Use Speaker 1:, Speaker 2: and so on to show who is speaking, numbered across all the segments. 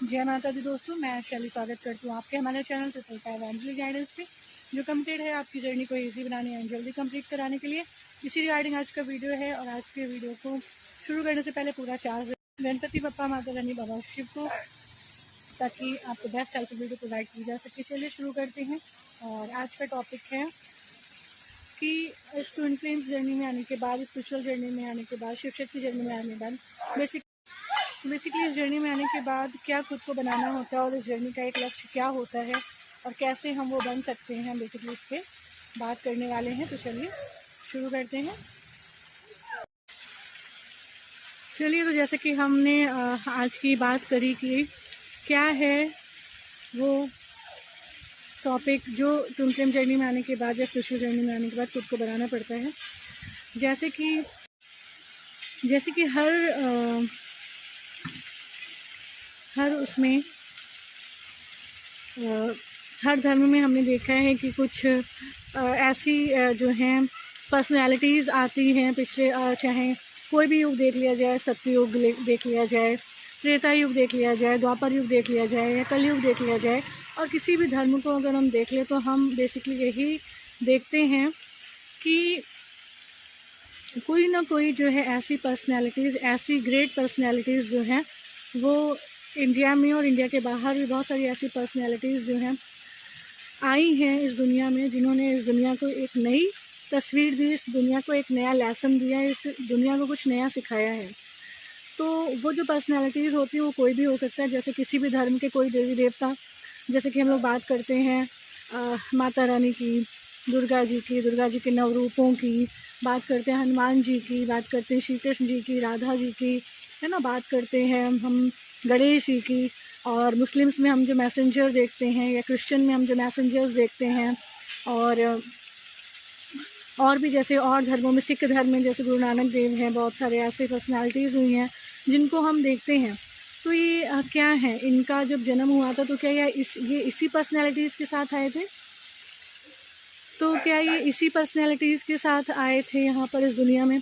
Speaker 1: जय माता दी दोस्तों, मैं शैली स्वागत करती हूँ आपके हमारे channel triple five angel guidance पे, जो कमिटेड है आपकी जर्नी को इजी बनाने एंड जल्दी कंप्लीट कराने के लिए। इसी रिगार्डिंग आज का वीडियो है और आज के वीडियो को शुरू करने से पहले पूरा चार्ज गणपति बप्पा, माता रानी, बाबा शिव को, ताकि आपको बेस्ट हेल्प वीडियो प्रोवाइड की जा सके। चलिए शुरू करते हैं। और आज का टॉपिक है कि इस ट्विन फ्लेम्स जर्नी में आने के बाद, स्पिरिचुअल जर्नी में आने के बाद, शिव शक्ति जर्नी में आने के बाद बेसिकली इस जर्नी में आने के बाद क्या खुद को बनाना होता है और इस जर्नी का एक लक्ष्य क्या होता है और कैसे हम वो बन सकते हैं, बेसिकली इस पर बात करने वाले हैं। तो चलिए शुरू करते हैं। चलिए, तो जैसे कि हमने आज की बात करी कि क्या है वो टॉपिक जो ट्विन फ्लेम जर्नी में आने के बाद या स्पिरिचुअल जर्नी में आने के बाद खुद को बनाना पड़ता है। जैसे कि हर उसमें हर धर्म में हमने देखा है कि कुछ ऐसी जो हैं पर्सनैलिटीज़ आती हैं पिछले, चाहे कोई भी युग देख लिया जाए, सत्ययुग देख लिया जाए, त्रेता युग देख लिया जाए, द्वापर युग देख लिया जाए या कलयुग देख लिया जाए, और किसी भी धर्म को अगर हम देख लें तो हम बेसिकली यही देखते हैं कि कोई ना कोई जो है ऐसी पर्सनैलिटीज़, ऐसी ग्रेट पर्सनैलिटीज़ जो हैं वो इंडिया में और इंडिया के बाहर भी बहुत सारी ऐसी पर्सनैलिटीज़ जो हैं आई हैं इस दुनिया में, जिन्होंने इस दुनिया को एक नई तस्वीर दी, इस दुनिया को एक नया लेसन दिया, इस दुनिया को कुछ नया सिखाया है। तो वो जो पर्सनैलिटीज़ होती है वो कोई भी हो सकता है, जैसे किसी भी धर्म के कोई देवी देवता, जैसे कि हम लोग बात करते हैं माता रानी की, दुर्गा जी के नवरूपों की, बात करते हैं हनुमान जी की, बात करते हैं श्री कृष्ण जी की, राधा जी की, है ना, बात करते हैं हम गणेश जी की, और मुस्लिम्स में हम जो मैसेंजर देखते हैं या क्रिश्चियन में हम जो मैसेंजर्स देखते हैं, और भी जैसे और धर्मों में, सिख धर्म में जैसे गुरु नानक देव हैं, बहुत सारे ऐसे पर्सनालिटीज़ हुई हैं जिनको हम देखते हैं। तो ये क्या है, इनका जब जन्म हुआ था तो क्या ये इसी पर्सनालिटीज़ के साथ आए थे? तो क्या ये इसी पर्सनैलिटीज़ के साथ आए थे यहाँ पर इस दुनिया में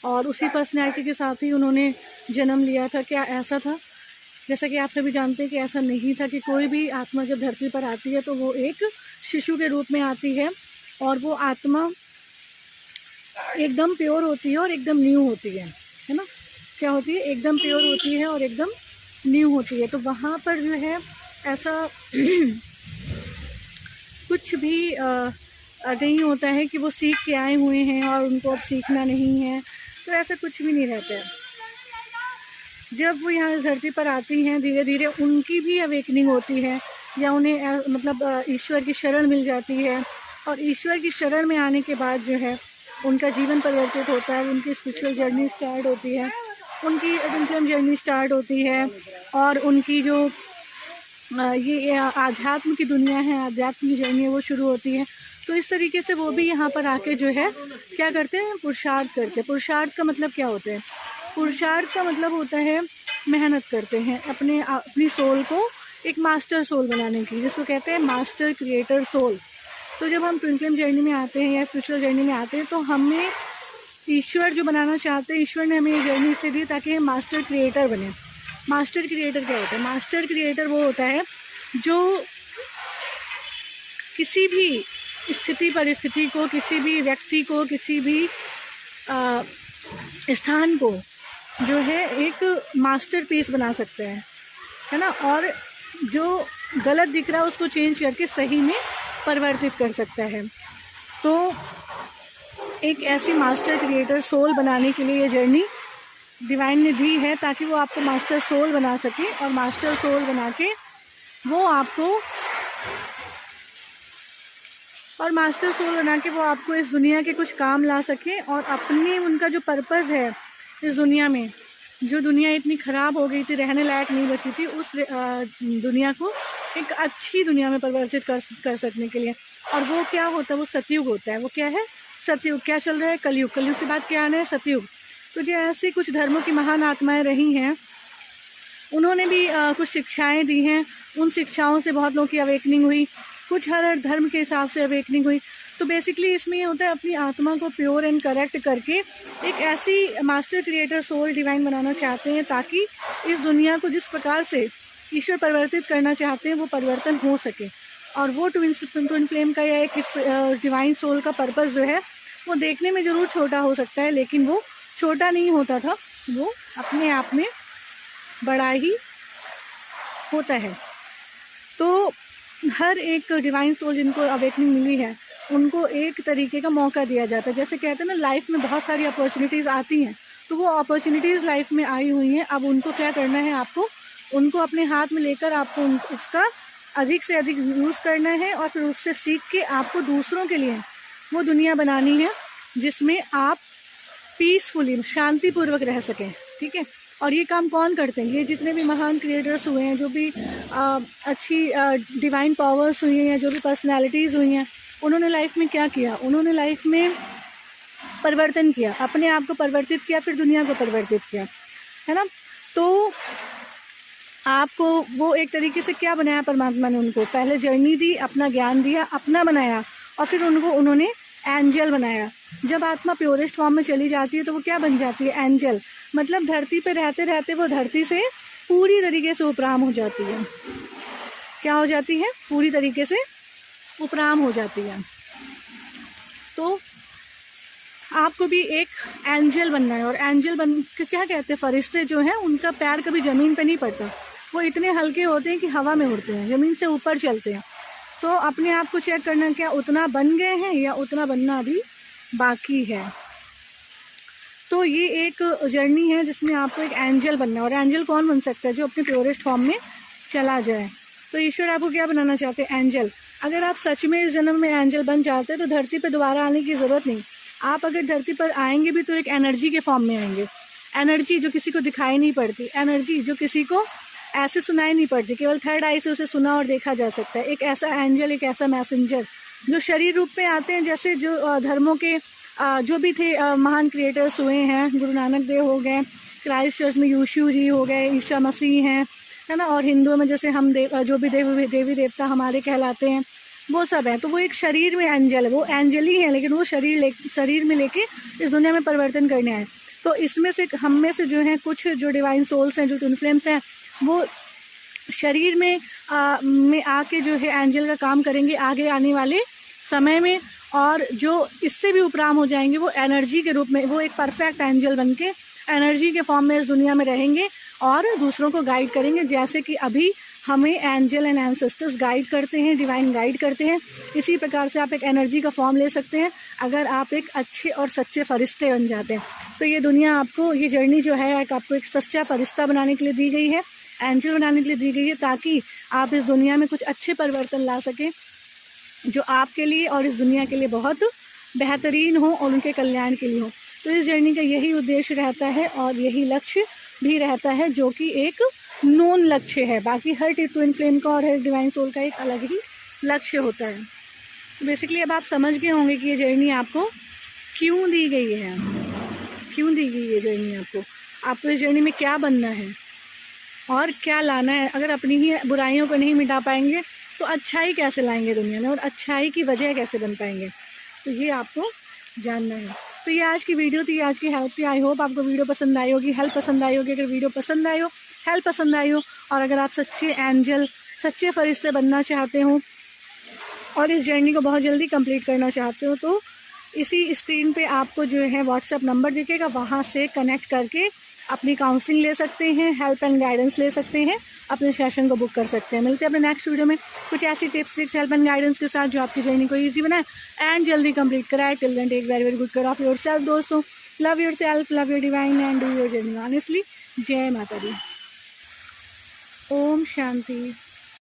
Speaker 1: और उसी पर्सनैलिटी के साथ ही उन्होंने जन्म लिया था? क्या ऐसा था? जैसा कि आप सभी जानते हैं कि ऐसा नहीं था, कि कोई भी आत्मा जब धरती पर आती है तो वो एक शिशु के रूप में आती है और वो आत्मा एकदम प्योर होती है और एकदम न्यू होती है ना? क्या होती है? एकदम प्योर होती है और एकदम न्यू होती है। तो वहाँ पर जो है ऐसा कुछ भी नहीं होता है कि वो सीख के आए हुए हैं और उनको अब सीखना नहीं है, तो ऐसा कुछ भी नहीं रहता है। जब वो यहाँ इस धरती पर आती हैं, धीरे धीरे उनकी भी अवेकनिंग होती है, या उन्हें मतलब ईश्वर की शरण मिल जाती है, और ईश्वर की शरण में आने के बाद जो है उनका जीवन परिवर्तित होता है, उनकी स्पिरिचुअल जर्नी स्टार्ट होती है, उनकी ट्विन जर्नी स्टार्ट होती है, और उनकी जो ये आध्यात्म की दुनिया है, आध्यात्म की जर्नी है, वो शुरू होती है। तो इस तरीके से वो भी यहाँ पर आके जो है क्या करते हैं? पुरुषार्थ करते हैं। पुरुषार्थ का मतलब क्या होता है? पुरुषार्थ का मतलब होता है मेहनत करते हैं अपनी सोल को एक मास्टर सोल बनाने की, जिसको कहते हैं मास्टर क्रिएटर सोल। तो जब हम ट्विन फ्लेम जर्नी में आते हैं या स्पिरिचुअल जर्नी में आते हैं तो हमें ईश्वर जो बनाना चाहते हैं, ईश्वर ने हमें ये जर्नी इसलिए दी ताकि हम मास्टर क्रिएटर बने। मास्टर क्रिएटर क्या होता है? मास्टर क्रिएटर वो होता है जो किसी भी स्थिति परिस्थिति को, किसी भी व्यक्ति को, किसी भी स्थान को जो है एक मास्टरपीस बना सकते हैं, है ना, और जो गलत दिख रहा है उसको चेंज करके सही में परिवर्तित कर सकता है। तो एक ऐसी मास्टर क्रिएटर सोल बनाने के लिए ये जर्नी डिवाइन ने दी है, ताकि वो आपको मास्टर सोल बना सके, और मास्टर सोल बना के वो आपको इस दुनिया के कुछ काम ला सके, और अपने उनका जो पर्पज़ है इस दुनिया में, जो दुनिया इतनी ख़राब हो गई थी, रहने लायक नहीं बची थी, उस दुनिया को एक अच्छी दुनिया में परिवर्तित कर सकने के लिए। और वो क्या होता है? वो सतयुग होता है। वो क्या है? सतयुग। क्या चल रहा है? कलयुग। कलयुग के बाद क्या आना है? सतयुग। तो जो ऐसे कुछ धर्मों की महान आत्माएं रही हैं, उन्होंने भी कुछ शिक्षाएं दी हैं, उन शिक्षाओं से बहुत लोगों की अवेकनिंग हुई, कुछ हर धर्म के हिसाब से अवेकनिंग हुई। तो बेसिकली इसमें ये होता है अपनी आत्मा को प्योर एंड करेक्ट करके एक ऐसी मास्टर क्रिएटर सोल डिवाइन बनाना चाहते हैं ताकि इस दुनिया को जिस प्रकार से ईश्वर परिवर्तित करना चाहते हैं वो परिवर्तन हो सके। और वो ट्विन फ्लेम का या एक डिवाइन सोल का पर्पस जो है वो देखने में ज़रूर छोटा हो सकता है, लेकिन वो छोटा नहीं होता था, वो अपने आप में बड़ा ही होता है। तो हर एक डिवाइन सोल जिनको अवेकनिंग मिली है उनको एक तरीके का मौका दिया जाता है। जैसे कहते हैं ना, लाइफ में बहुत सारी अपॉर्चुनिटीज़ आती हैं, तो वो अपॉर्चुनिटीज़ लाइफ में आई हुई हैं, अब उनको क्या करना है, आपको उनको अपने हाथ में लेकर आपको उसका अधिक से अधिक यूज़ करना है और फिर उससे सीख के आपको दूसरों के लिए वो दुनिया बनानी है जिसमें आप पीसफुली शांतिपूर्वक रह सकें। ठीक है, और ये काम कौन करते हैं? ये जितने भी महान क्रिएटर्स हुए हैं, जो भी अच्छी डिवाइन पावर्स हुई हैं, जो भी पर्सनालिटीज़ हुई हैं, उन्होंने लाइफ में क्या किया? उन्होंने लाइफ में परिवर्तन किया, अपने आप को परिवर्तित किया, फिर दुनिया को परिवर्तित किया, है ना। तो आपको वो एक तरीके से क्या बनाया परमात्मा ने? उनको पहले जर्नी दी, अपना ज्ञान दिया, अपना बनाया, और फिर उन्होंने एंजल बनाया। जब आत्मा प्योरेस्ट फॉर्म में चली जाती है तो वो क्या बन जाती है? एंजल। मतलब धरती पे रहते रहते वो धरती से पूरी तरीके से उपराम हो जाती है। क्या हो जाती है? पूरी तरीके से उपराम हो जाती है। तो आपको भी एक एंजल बनना है। और एंजल बन के क्या कहते हैं, फरिश्ते जो हैं उनका पैर कभी ज़मीन पे नहीं पड़ता, वो इतने हल्के होते हैं कि हवा में उड़ते हैं, ज़मीन से ऊपर चलते हैं। तो अपने आप को चेक करना, क्या उतना बन गए हैं या उतना बनना अभी बाकी है। तो ये एक जर्नी है जिसमें आपको एक एंजल बनना है। और एंजल कौन बन सकता है? जो अपने प्योरेस्ट फॉर्म में चला जाए। तो ईश्वर आपको क्या बनाना चाहते हैं? एंजल। अगर आप सच में इस जन्म में एंजल बन जाते हैं तो धरती पर दोबारा आने की ज़रूरत नहीं। आप अगर धरती पर आएंगे भी तो एक एनर्जी के फॉर्म में आएंगे। एनर्जी जो किसी को दिखाई नहीं पड़ती, एनर्जी जो किसी को ऐसे सुनाई नहीं पड़ती, केवल थर्ड आई से उसे सुना और देखा जा सकता है। एक ऐसा एंजल, एक ऐसा मैसेंजर जो शरीर रूप में आते हैं। जैसे जो धर्मों के जो भी थे महान क्रिएटर्स हुए हैं, गुरु नानक देव हो गए, क्राइस्ट चर्च में यीशु जी हो गए, ईसा मसीह हैं, है ना। और हिंदुओं में जैसे हम जो भी देवी देवता हमारे कहलाते हैं वो सब है। तो वो एक शरीर में एंजल है, वो एंजल ही है, लेकिन वो शरीर में लेके इस दुनिया में परिवर्तन करने आए। तो इसमें से हम में से जो हैं कुछ जो डिवाइन सोल्स हैं, जो ट्विन फ्लेम्स हैं, वो शरीर में आके जो है एंजल का काम करेंगे आगे आने वाले समय में। और जो इससे भी उपराम हो जाएंगे वो एनर्जी के रूप में, वो एक परफेक्ट एंजल बनके एनर्जी के फॉर्म में इस दुनिया में रहेंगे और दूसरों को गाइड करेंगे। जैसे कि अभी हमें एंजल एंड एंसेस्टर्स गाइड करते हैं, डिवाइन गाइड करते हैं, इसी प्रकार से आप एक एनर्जी का फॉर्म ले सकते हैं अगर आप एक अच्छे और सच्चे फरिश्ते बन जाते हैं। तो ये दुनिया आपको, ये जर्नी जो है आपको एक सच्चा फरिश्ता बनाने के लिए दी गई है, एंजल बनाने के लिए दी गई है, ताकि आप इस दुनिया में कुछ अच्छे परिवर्तन ला सकें जो आपके लिए और इस दुनिया के लिए बहुत बेहतरीन हो और उनके कल्याण के लिए हो। तो इस जर्नी का यही उद्देश्य रहता है और यही लक्ष्य भी रहता है, जो कि एक नोन लक्ष्य है। बाकी हर ट्विन फ्लेम का और हर डिवाइन सोल का एक अलग ही लक्ष्य होता है। तो बेसिकली अब आप समझ गए होंगे कि ये जर्नी आपको क्यों दी गई है, क्यों दी गई है जर्नी आपको इस जर्नी में क्या बनना है और क्या लाना है। अगर अपनी ही बुराइयों को नहीं मिटा पाएंगे तो अच्छाई कैसे लाएंगे दुनिया में, और अच्छाई की वजह कैसे बन पाएंगे, तो ये आपको जानना है। तो ये आज की वीडियो थी, आज की हेल्प थी। आई होप आपको वीडियो पसंद आई होगी, हेल्प पसंद आई होगी। अगर वीडियो पसंद आई हो, हेल्प पसंद आई हो, और अगर आप सच्चे एंजल, सच्चे फरिश्ते बनना चाहते हो और इस जर्नी को बहुत जल्दी कंप्लीट करना चाहते हो, तो इसी स्क्रीन पे आपको जो है व्हाट्सएप नंबर दिखेगा, वहाँ से कनेक्ट करके अपनी काउंसलिंग ले सकते हैं, हेल्प एंड गाइडेंस ले सकते हैं, अपने सेशन को बुक कर सकते हैं। मिलते हैं अपने नेक्स्ट वीडियो में कुछ ऐसी tips, tricks, help and guidance के साथ जो आपकी जर्नी को ईजी बनाए एंड जल्दी कंप्लीट कराए। Till then take very very good care of yourself दोस्तों। Love yourself, love your divine and do your journey honestly. जय माता दी। ओम शांति।